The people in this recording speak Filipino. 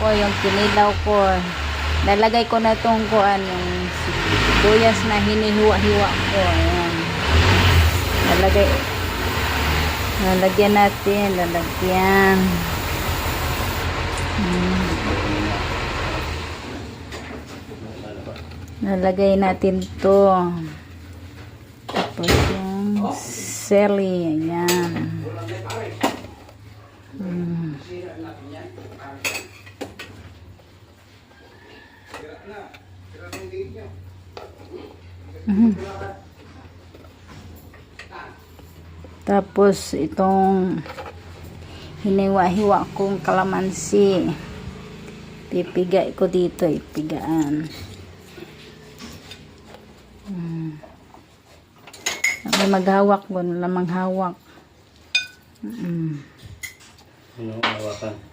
ko, yung kinilaw ko. Lalagay ko na itong kuan, yung sibuyas na hinihiwa-hiwa ko. Ayan. Lalagyan natin. Lalagyan. Lalagay natin to. Tapos yung seli. Ayan. Tapos itong hiniwa-hiwa kong kalamansi, pipigay ko dito, ipigaan. May maghawak, wala namang hawak. Ano hawakan?